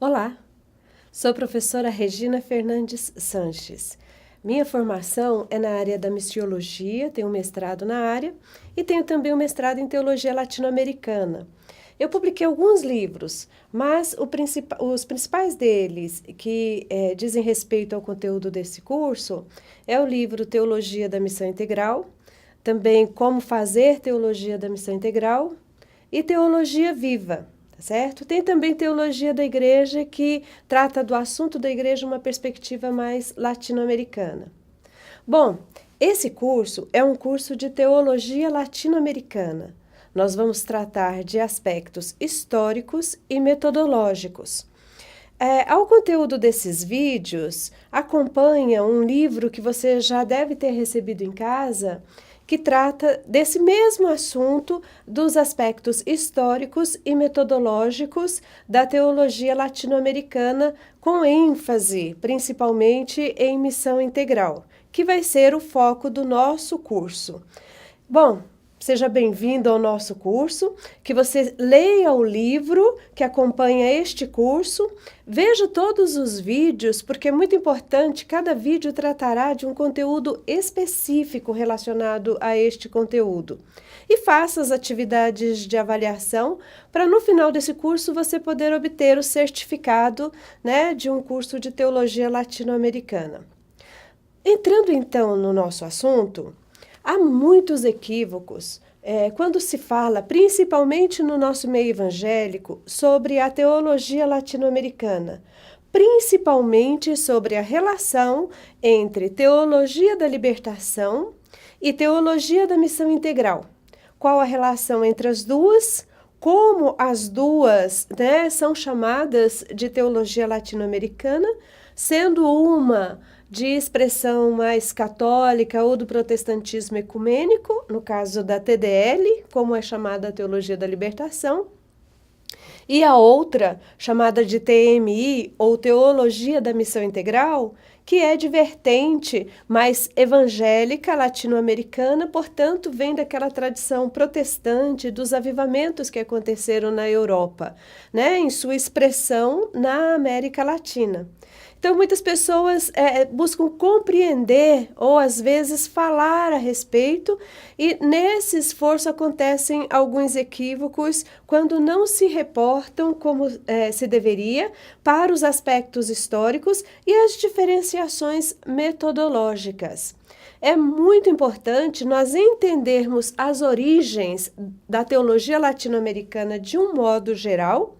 Olá, sou a professora Regina Fernandes Sanches. Minha formação é na área da missiologia, tenho um mestrado na área e tenho também um mestrado em teologia latino-americana. Eu publiquei alguns livros, mas os principais deles que dizem respeito ao conteúdo desse curso é o livro Teologia da Missão Integral, também Como Fazer Teologia da Missão Integral e Teologia Viva. Certo? Tem também teologia da igreja que trata do assunto da igreja uma perspectiva mais latino-americana. Bom, esse curso é um curso de teologia latino-americana. Nós vamos tratar de aspectos históricos e metodológicos. Ao conteúdo desses vídeos, acompanha um livro que você já deve ter recebido em casa, que trata desse mesmo assunto dos aspectos históricos e metodológicos da teologia latino-americana, com ênfase principalmente em missão integral, que vai ser o foco do nosso curso. Bom, seja bem-vindo ao nosso curso, que você leia o livro que acompanha este curso, veja todos os vídeos, porque é muito importante, cada vídeo tratará de um conteúdo específico relacionado a este conteúdo. E faça as atividades de avaliação para no final desse curso você poder obter o certificado, de um curso de teologia latino-americana. Entrando então no nosso assunto, há muitos equívocos quando se fala, principalmente no nosso meio evangélico, sobre a teologia latino-americana, principalmente sobre a relação entre teologia da libertação e teologia da missão integral. Qual a relação entre as duas? Como as duas são chamadas de teologia latino-americana, sendo uma de expressão mais católica ou do protestantismo ecumênico, no caso da TDL, como é chamada a Teologia da Libertação, e a outra, chamada de TMI, ou Teologia da Missão Integral, que é de vertente mais evangélica latino-americana, portanto, vem daquela tradição protestante dos avivamentos que aconteceram na Europa, em sua expressão na América Latina. Então, muitas pessoas buscam compreender ou, às vezes, falar a respeito, e nesse esforço acontecem alguns equívocos quando não se reportam como se deveria para os aspectos históricos e as diferenciações metodológicas. É muito importante nós entendermos as origens da teologia latino-americana de um modo geral,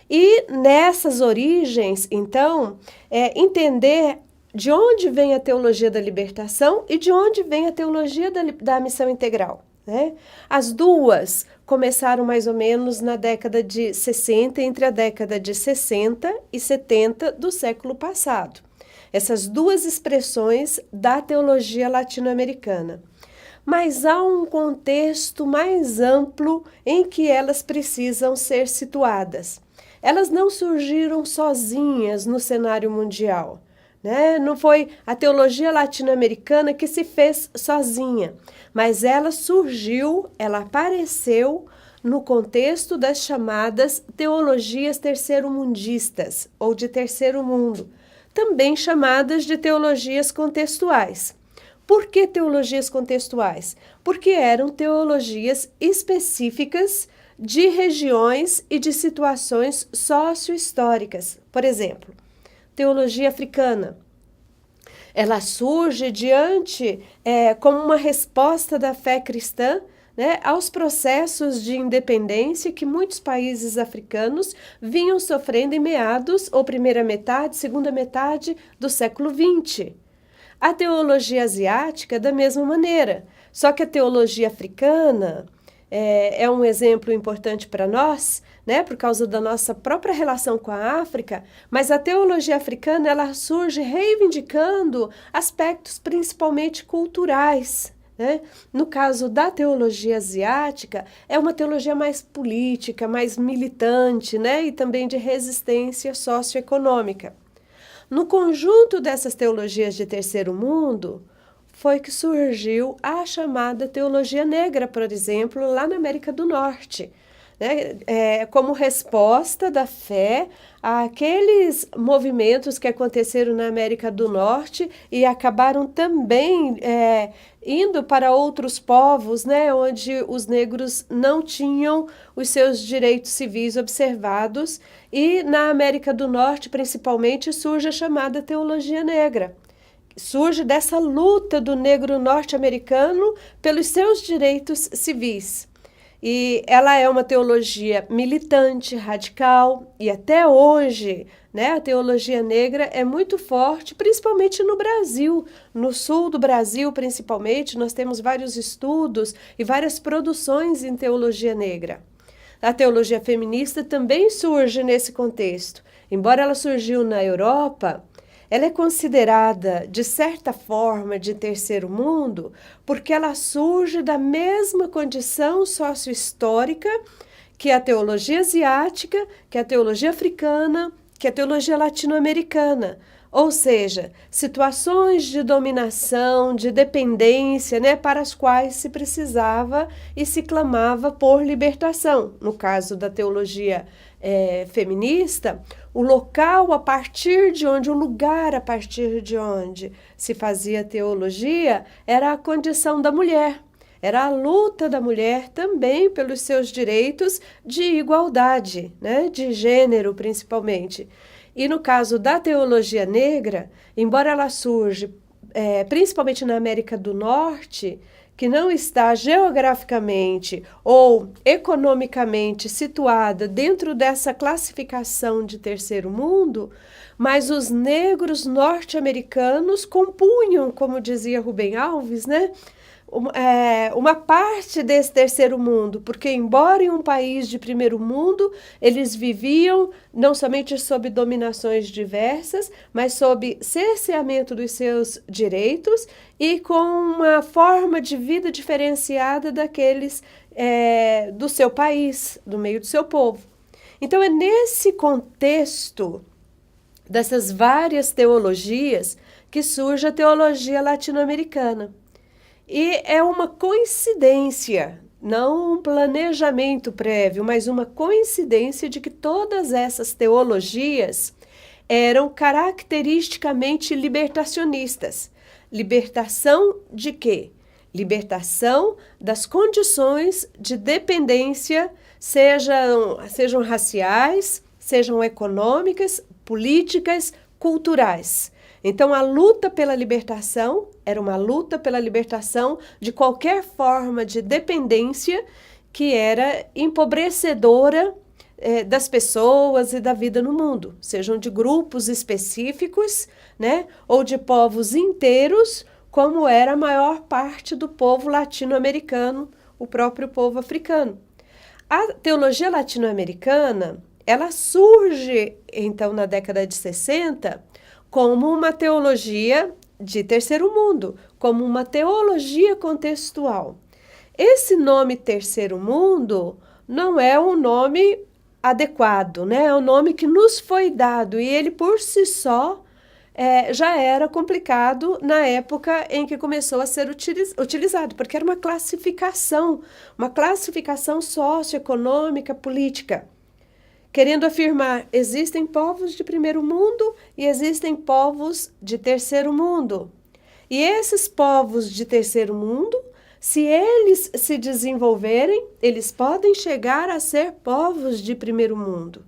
e nessas origens, então, entender de onde vem a teologia da libertação e de onde vem a teologia da missão integral. As duas começaram mais ou menos na década de 60, entre a década de 60 e 70 do século passado. Essas duas expressões da teologia latino-americana. Mas há um contexto mais amplo em que elas precisam ser situadas. Elas não surgiram sozinhas no cenário mundial, Não foi a teologia latino-americana que se fez sozinha, mas ela surgiu, ela apareceu no contexto das chamadas teologias terceiro-mundistas, ou de terceiro mundo, também chamadas de teologias contextuais. Por que teologias contextuais? Porque eram teologias específicas de regiões e de situações socio-históricas. Por exemplo, teologia africana. Ela surge como uma resposta da fé cristã, aos processos de independência que muitos países africanos vinham sofrendo em meados ou primeira metade, segunda metade do século XX. A teologia asiática, da mesma maneira, só que a teologia africana é um exemplo importante para nós, por causa da nossa própria relação com a África, mas a teologia africana ela surge reivindicando aspectos principalmente culturais. No caso da teologia asiática, é uma teologia mais política, mais militante, e também de resistência socioeconômica. No conjunto dessas teologias de terceiro mundo, foi que surgiu a chamada teologia negra, por exemplo, lá na América do Norte, né, como resposta da fé àqueles movimentos que aconteceram na América do Norte e acabaram também indo para outros povos, né, onde os negros não tinham os seus direitos civis observados, e na América do Norte, principalmente, surge a chamada teologia negra. Surge dessa luta do negro norte-americano pelos seus direitos civis. E ela é uma teologia militante, radical, e até hoje, né, a teologia negra é muito forte, principalmente no Brasil. No sul do Brasil, principalmente, nós temos vários estudos e várias produções em teologia negra. A teologia feminista também surge nesse contexto. Embora ela surgiu na Europa, ela é considerada, de certa forma, de terceiro mundo, porque ela surge da mesma condição sociohistórica que a teologia asiática, que a teologia africana, que a teologia latino-americana. Ou seja, situações de dominação, de dependência, né, para as quais se precisava e se clamava por libertação. No caso da teologia feminista, o local a partir de onde, o lugar a partir de onde se fazia teologia era a condição da mulher. Era a luta da mulher também pelos seus direitos de igualdade, né, de gênero principalmente. E no caso da teologia negra, embora ela surja principalmente na América do Norte, que não está geograficamente ou economicamente situada dentro dessa classificação de terceiro mundo, mas os negros norte-americanos compunham, como dizia Rubem Alves, né, uma parte desse terceiro mundo, porque embora em um país de primeiro mundo, eles viviam não somente sob dominações diversas, mas sob cerceamento dos seus direitos e com uma forma de vida diferenciada daqueles do seu país, do meio do seu povo. Então é nesse contexto dessas várias teologias que surge a teologia latino-americana. E é uma coincidência, não um planejamento prévio, mas uma coincidência de que todas essas teologias eram caracteristicamente libertacionistas. Libertação de quê? Libertação das condições de dependência, sejam raciais, sejam econômicas, políticas, culturais. Então, a luta pela libertação era uma luta pela libertação de qualquer forma de dependência que era empobrecedora das pessoas e da vida no mundo, sejam de grupos específicos, né, ou de povos inteiros, como era a maior parte do povo latino-americano, o próprio povo africano. A teologia latino-americana, ela surge, então, na década de 60, como uma teologia de terceiro mundo, como uma teologia contextual. Esse nome terceiro mundo não é um nome adequado, né? É um nome que nos foi dado e ele por si só já era complicado na época em que começou a ser utilizado, porque era uma classificação socioeconômica, política, querendo afirmar, existem povos de primeiro mundo e existem povos de terceiro mundo. E esses povos de terceiro mundo, se eles se desenvolverem, eles podem chegar a ser povos de primeiro mundo.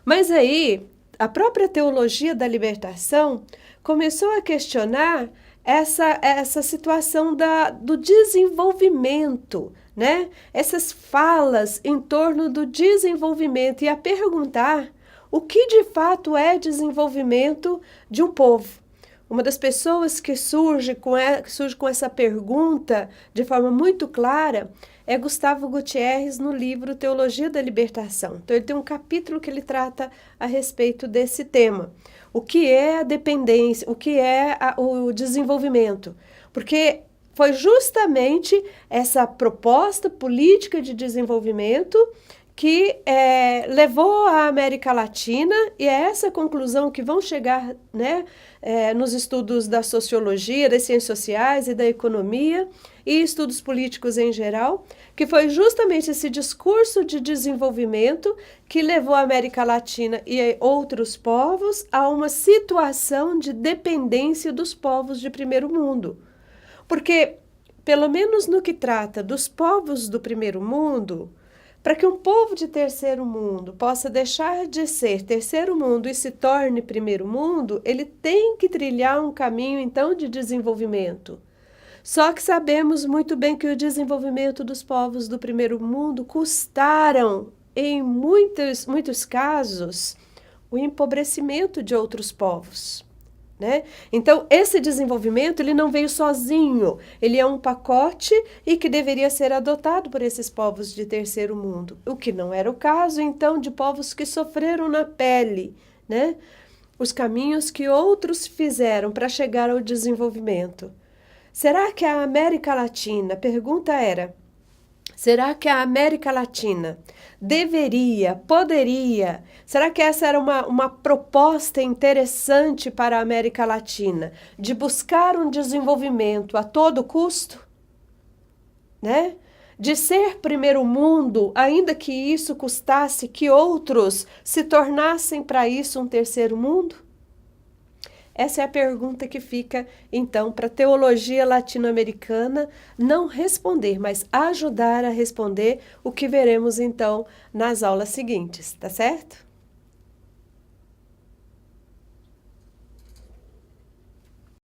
Mas aí, a própria teologia da libertação começou a questionar essa situação do desenvolvimento, né? Essas falas em torno do desenvolvimento e a perguntar o que de fato é desenvolvimento de um povo. Uma das pessoas que surge com essa pergunta de forma muito clara é Gustavo Gutierrez no livro Teologia da Libertação. Então ele tem um capítulo que ele trata a respeito desse tema. O que é a dependência, o que é o desenvolvimento? Porque foi justamente essa proposta política de desenvolvimento que levou a América Latina, e é essa conclusão que vão chegar, né, nos estudos da sociologia, das ciências sociais e da economia, e estudos políticos em geral, que foi justamente esse discurso de desenvolvimento que levou a América Latina e outros povos a uma situação de dependência dos povos de primeiro mundo. Porque, pelo menos no que trata dos povos do primeiro mundo, para que um povo de terceiro mundo possa deixar de ser terceiro mundo e se torne primeiro mundo, ele tem que trilhar um caminho, então, de desenvolvimento. Só que sabemos muito bem que o desenvolvimento dos povos do primeiro mundo custaram, em muitos casos, o empobrecimento de outros povos, né? Então, esse desenvolvimento ele não veio sozinho, ele é um pacote e que deveria ser adotado por esses povos de terceiro mundo, o que não era o caso, então, de povos que sofreram na pele, né? Os caminhos que outros fizeram para chegar ao desenvolvimento. Será que a América Latina, a pergunta era, será que a América Latina poderia, será que essa era uma proposta interessante para a América Latina, de buscar um desenvolvimento a todo custo, né? De ser primeiro mundo, ainda que isso custasse que outros se tornassem para isso um terceiro mundo? Essa é a pergunta que fica, então, para a teologia latino-americana não responder, mas ajudar a responder, o que veremos, então, nas aulas seguintes, tá certo?